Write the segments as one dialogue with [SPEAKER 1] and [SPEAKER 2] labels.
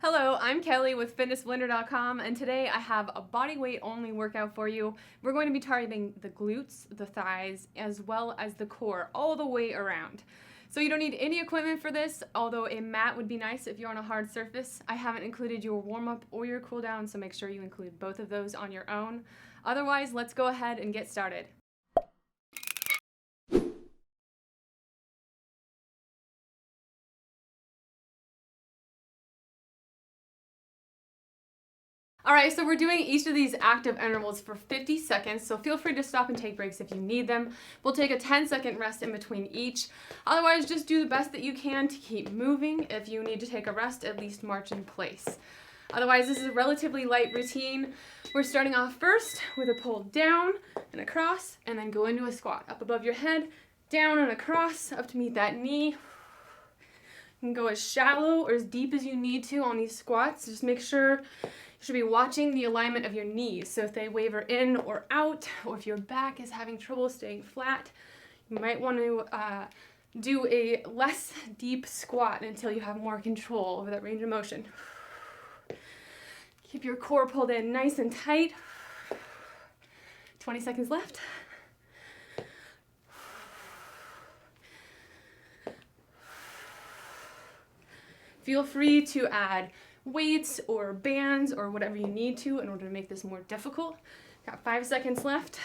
[SPEAKER 1] Hello, I'm Kelly with fitnessblender.com, and today I have a body weight only workout for you. We're going to be targeting the glutes, the thighs, as well as the core, all the way around. So you don't need any equipment for this, although a mat would be nice if you're on a hard surface. I haven't included your warm-up or your cool-down, so make sure you include both of those on your own. Otherwise, let's go ahead and get started. Alright, so we're doing each of these active intervals for 50 seconds, so feel free to stop and take breaks if you need them. We'll take a 10-second rest in between each. Otherwise, just do the best that you can to keep moving. If you need to take a rest, at least march in place. Otherwise, this is a relatively light routine. We're starting off first with a pull down and across, and then go into a squat. Up above your head, down and across, up to meet that knee. You can go as shallow or as deep as you need to on these squats. Just make sure you should be watching the alignment of your knees. So if they waver in or out, or if your back is having trouble staying flat, you might want to do a less deep squat until you have more control over that range of motion. Keep your core pulled in nice and tight. 20 seconds left. Feel free to add weights or bands or whatever you need to in order to make this more difficult. Got 5 seconds left.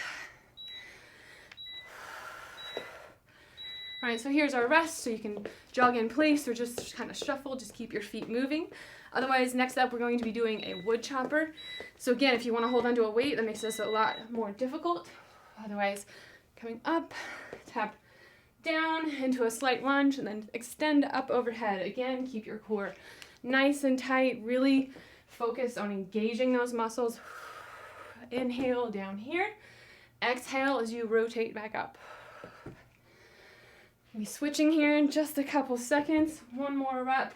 [SPEAKER 1] All right, so here's our rest, so you can jog in place or just kind of shuffle, just keep your feet moving. Otherwise, next up, we're going to be doing a wood chopper. So again, if you want to hold onto a weight, that makes this a lot more difficult. Otherwise, coming up, tap down into a slight lunge, and then extend up overhead. Again, keep your core nice and tight. Really focus on engaging those muscles. Inhale down here. Exhale as you rotate back up. We'll be switching here in just a couple seconds. One more rep.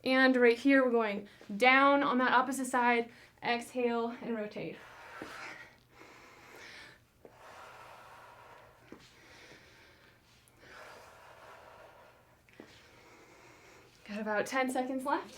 [SPEAKER 1] And right here, we're going down on that opposite side. Exhale and rotate. Got about 10 seconds left.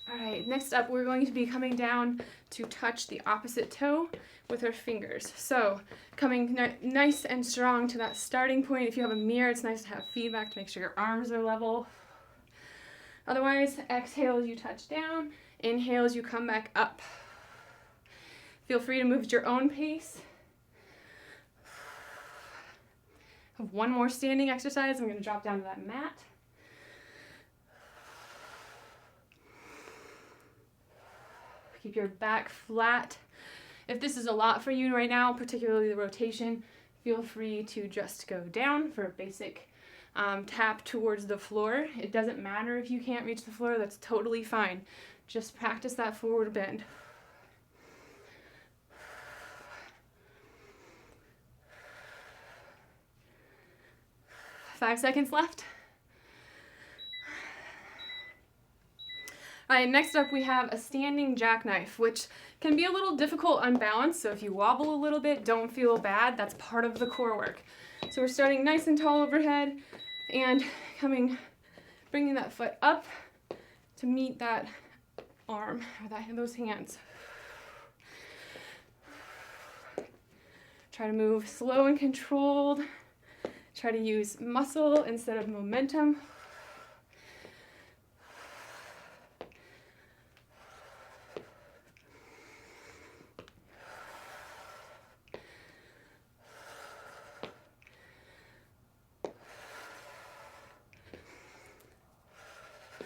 [SPEAKER 1] All right, next up, we're going to be coming down to touch the opposite toe with our fingers. So coming nice and strong to that starting point. If you have a mirror, it's nice to have feedback to make sure your arms are level. Otherwise, exhale as you touch down. Inhale as you come back up. Feel free to move at your own pace. Have one more standing exercise. I'm going to drop down to that mat. Keep your back flat. If this is a lot for you right now, particularly the rotation, feel free to just go down for a basic tap towards the floor. It doesn't matter if you can't reach the floor. That's totally fine. Just practice that forward bend. 5 seconds left. All right, next up we have a standing jackknife, which can be a little difficult unbalanced, so if you wobble a little bit, don't feel bad. That's part of the core work. So we're starting nice and tall overhead and bringing that foot up to meet that arm, or those hands. Try to move slow and controlled. Try to use muscle instead of momentum.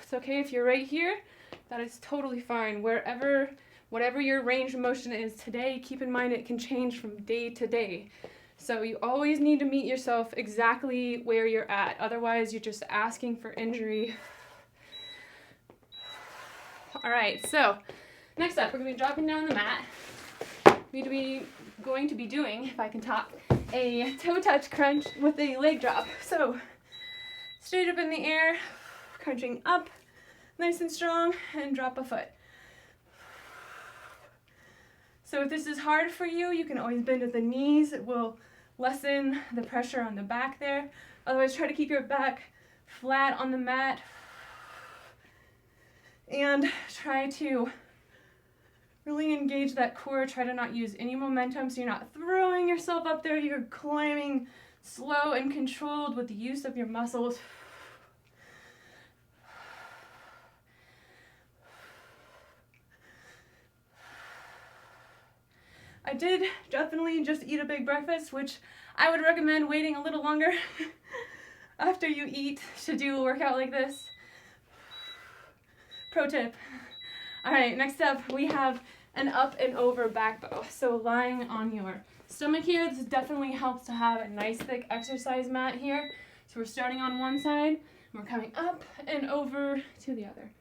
[SPEAKER 1] It's okay if you're right here. That is totally fine. Whatever your range of motion is today, keep in mind it can change from day to day. So you always need to meet yourself exactly where you're at. Otherwise, you're just asking for injury. All right, so next up, we're going to be dropping down the mat. We're going to be doing, if I can talk, a toe touch crunch with a leg drop. So straight up in the air, crunching up, nice and strong, and drop a foot. So if this is hard for you, you can always bend at the knees. It will lessen the pressure on the back there. Otherwise, try to keep your back flat on the mat. And try to really engage that core. Try to not use any momentum so you're not throwing yourself up there. You're climbing slow and controlled with the use of your muscles. I did definitely just eat a big breakfast, which I would recommend waiting a little longer after you eat to do a workout like this. Pro tip. All right, next up we have an up and over back bow. So lying on your stomach here, this definitely helps to have a nice thick exercise mat here. So we're starting on one side, and we're coming up and over to the other.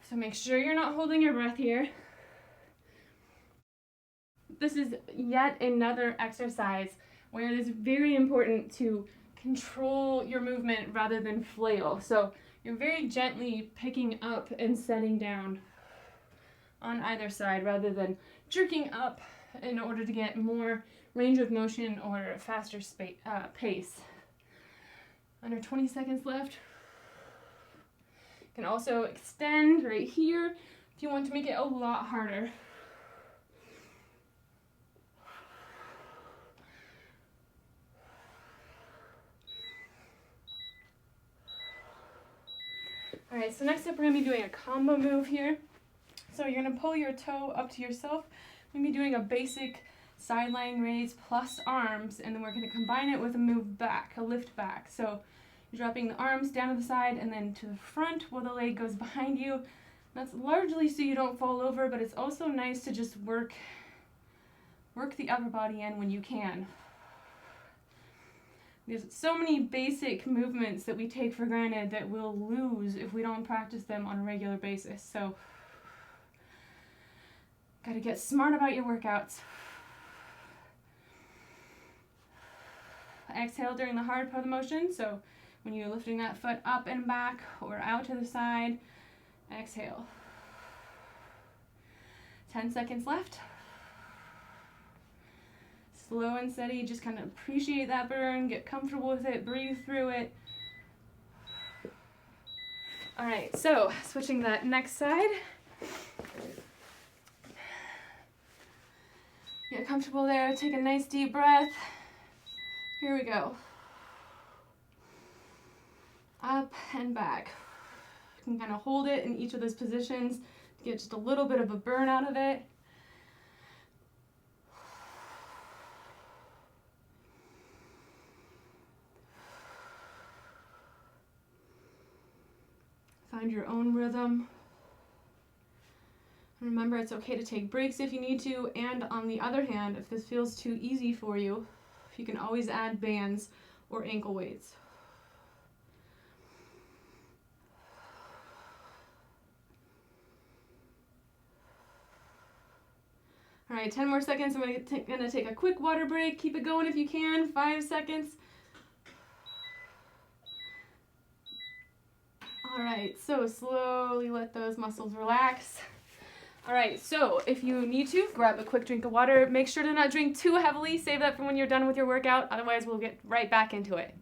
[SPEAKER 1] So make sure you're not holding your breath here. This is yet another exercise where it is very important to control your movement rather than flail. So you're very gently picking up and setting down on either side rather than jerking up in order to get more range of motion or a faster pace. Under 20 seconds left. You can also extend right here if you want to make it a lot harder. All right, so next up we're going to be doing a combo move here. So you're going to pull your toe up to yourself. We're going to be doing a basic sideline raise plus arms, and then we're going to combine it with a move back, a lift back. So you're dropping the arms down to the side and then to the front while the leg goes behind you. That's largely so you don't fall over, but it's also nice to just work the upper body in when you can. There's so many basic movements that we take for granted that we'll lose if we don't practice them on a regular basis. So, gotta get smart about your workouts. Exhale during the hard part of the motion. So, when you're lifting that foot up and back or out to the side, exhale. 10 seconds left. Slow and steady, just kind of appreciate that burn, get comfortable with it, breathe through it. All right, so switching that next side. Get comfortable there, take a nice deep breath. Here we go. Up and back. You can kind of hold it in each of those positions to get just a little bit of a burn out of it. Find your own rhythm. Remember, it's okay to take breaks if you need to, and on the other hand, if this feels too easy for you, you can always add bands or ankle weights. All right, 10 more seconds. I'm gonna take a quick water break. Keep it going if you can. 5 seconds. All right, so slowly let those muscles relax. All right, so if you need to, grab a quick drink of water. Make sure to not drink too heavily. Save that for when you're done with your workout. Otherwise, we'll get right back into it.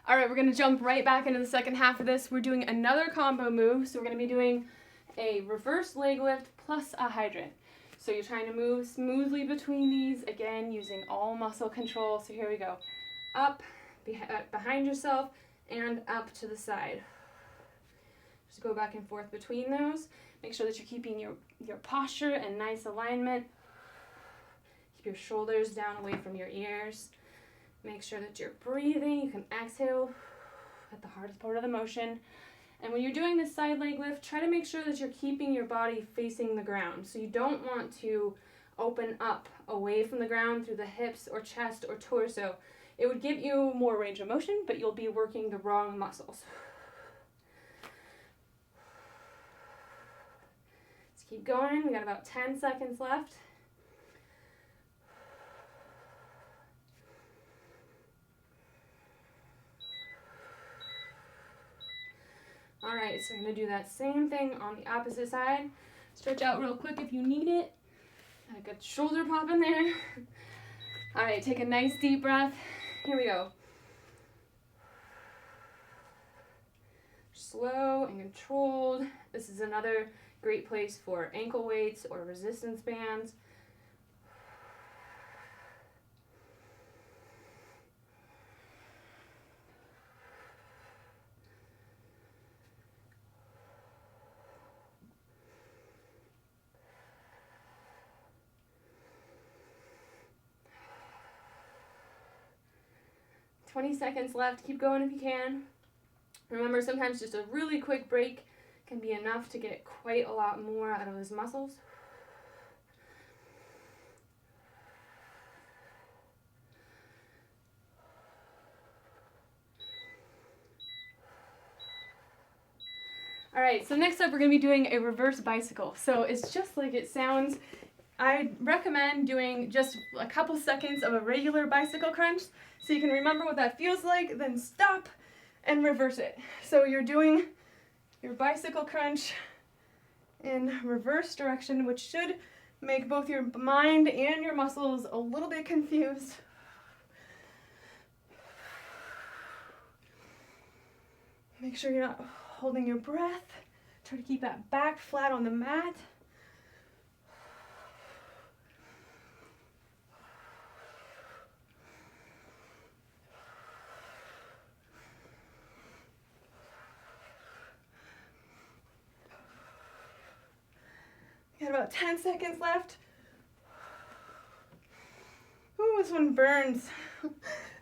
[SPEAKER 1] All right, we're gonna jump right back into the second half of this. We're doing another combo move. So we're gonna be doing a reverse leg lift plus a hydrant. So you're trying to move smoothly between these, again, using all muscle control. So here we go. Up, behind yourself, and up to the side. Just go back and forth between those. Make sure that you're keeping your posture and nice alignment. Keep your shoulders down away from your ears. Make sure that you're breathing. You can exhale at the hardest part of the motion. And when you're doing this side leg lift, try to make sure that you're keeping your body facing the ground. So you don't want to open up away from the ground through the hips or chest or torso. It would give you more range of motion, but you'll be working the wrong muscles. Let's keep going. We got about 10 seconds left. All right, so I'm gonna do that same thing on the opposite side. Stretch out real quick if you need it. A good shoulder pop in there. All right, take a nice deep breath. Here we go. Slow and controlled. This is another great place for ankle weights or resistance bands. "20 seconds left. Keep going if you can. Remember, sometimes just a really quick break can be enough to get quite a lot more out of those muscles. All right, so next up we're going to be doing a reverse bicycle. So it's just like it sounds. I recommend doing just a couple seconds of a regular bicycle crunch so you can remember what that feels like, then stop and reverse it. So you're doing your bicycle crunch in reverse direction, which should make both your mind and your muscles a little bit confused. Make sure you're not holding your breath. Try to keep that back flat on the mat. Got about 10 seconds left. Ooh, this one burns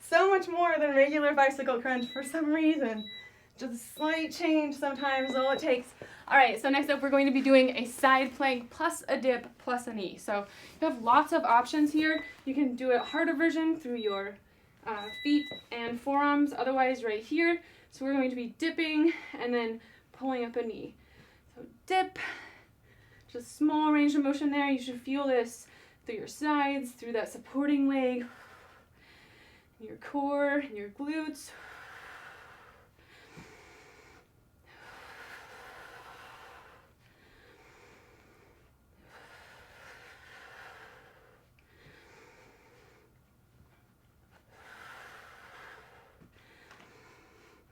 [SPEAKER 1] so much more than regular bicycle crunch for some reason. Just a slight change sometimes is all it takes. All right, so next up we're going to be doing a side plank plus a dip plus a knee. So you have lots of options here. You can do a harder version through your feet and forearms, otherwise right here. So we're going to be dipping and then pulling up a knee. So dip, just small range of motion there. You should feel this through your sides, through that supporting leg, your core, and your glutes.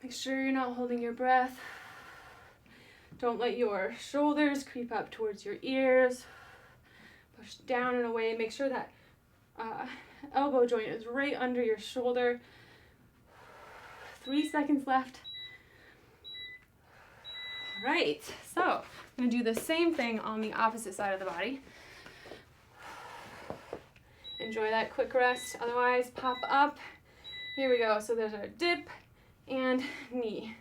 [SPEAKER 1] Make sure you're not holding your breath. Don't let your shoulders creep up towards your ears. Push down and away. Make sure that elbow joint is right under your shoulder. 3 seconds left. All right, so I'm going to do the same thing on the opposite side of the body. Enjoy that quick rest. Otherwise, pop up. Here we go. So there's our dip and knee.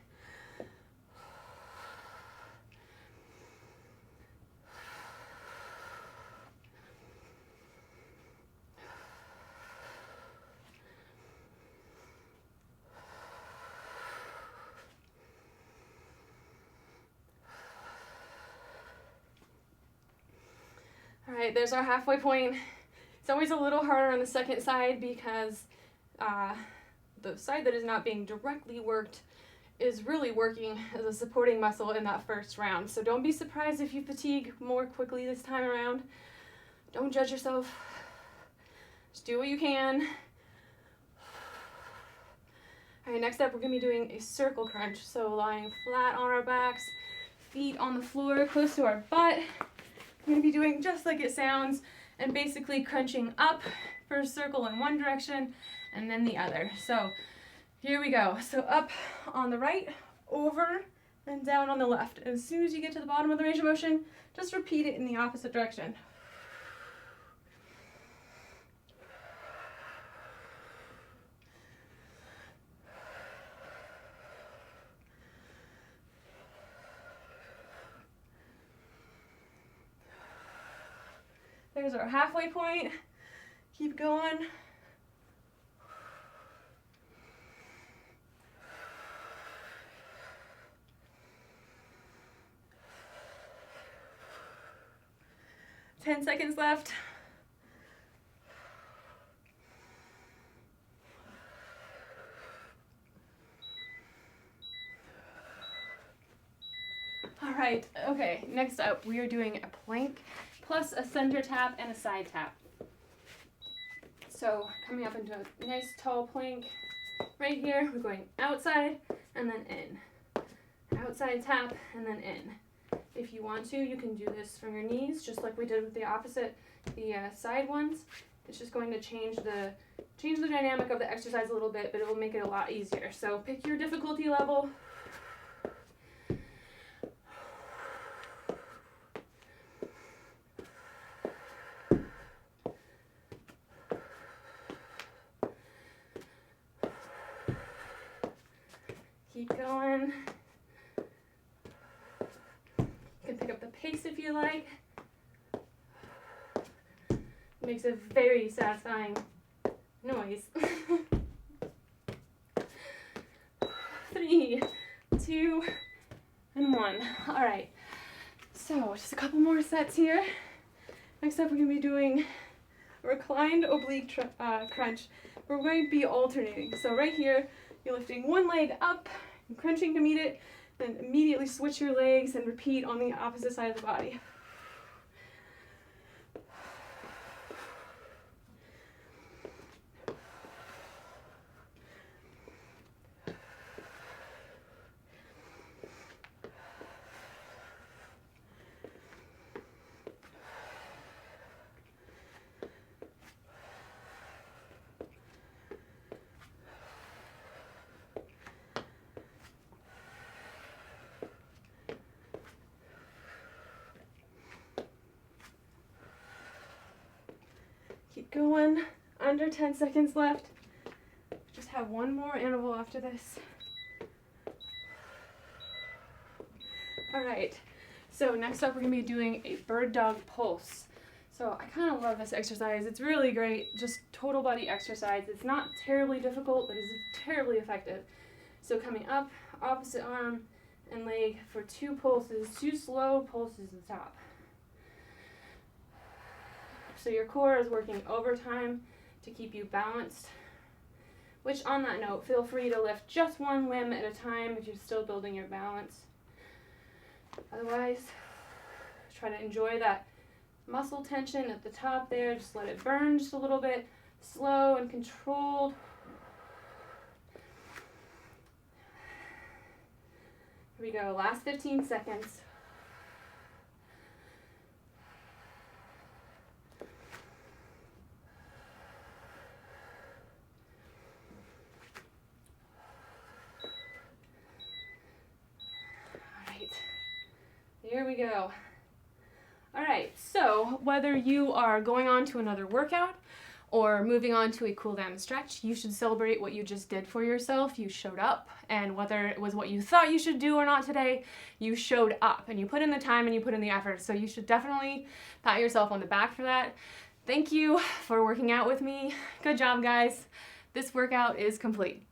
[SPEAKER 1] All right, there's our halfway point. It's always a little harder on the second side because the side that is not being directly worked is really working as a supporting muscle in that first round. So don't be surprised if you fatigue more quickly this time around. Don't judge yourself. Just do what you can. All right, next up we're going to be doing a circle crunch. So lying flat on our backs, feet on the floor close to our butt. We're going to be doing just like it sounds and basically crunching up for a circle in one direction and then the other. So here we go. So up on the right, over and down on the left. As soon as you get to the bottom of the range of motion, just repeat it in the opposite direction. There's our halfway point. Keep going. 10 seconds left. All right, okay, next up we are doing a plank plus a center tap and a side tap. So coming up into a nice tall plank right here, we're going outside and then in. Outside tap and then in. If you want to, you can do this from your knees, just like we did with the side ones. It's just going to change the dynamic of the exercise a little bit, but it will make it a lot easier. So pick your difficulty level. Keep going. You can pick up the pace if you like. It makes a very satisfying noise. 3, 2, and 1. All right, so just a couple more sets here. Next up, we're going to be doing a reclined oblique crunch. We're going to be alternating. So right here, you're lifting one leg up and crunching to meet it, then immediately switch your legs and repeat on the opposite side of the body. Keep going. Under 10 seconds left. Just have one more interval after this. All right, so next up we're going to be doing a bird dog pulse. So I kind of love this exercise. It's really great, just total body exercise. It's not terribly difficult, but it's terribly effective. So coming up, opposite arm and leg for 2 pulses, 2 slow pulses at the top. So your core is working overtime to keep you balanced, which on that note, feel free to lift just one limb at a time if you're still building your balance. Otherwise, try to enjoy that muscle tension at the top there. Just let it burn just a little bit, slow and controlled. Here we go, last 15 seconds. Here we go. All right, so whether you are going on to another workout or moving on to a cool down stretch, you should celebrate what you just did for yourself. You showed up, and whether it was what you thought you should do or not today, you showed up and you put in the time and you put in the effort. So you should definitely pat yourself on the back for that. Thank you for working out with me. Good job, guys. This workout is complete.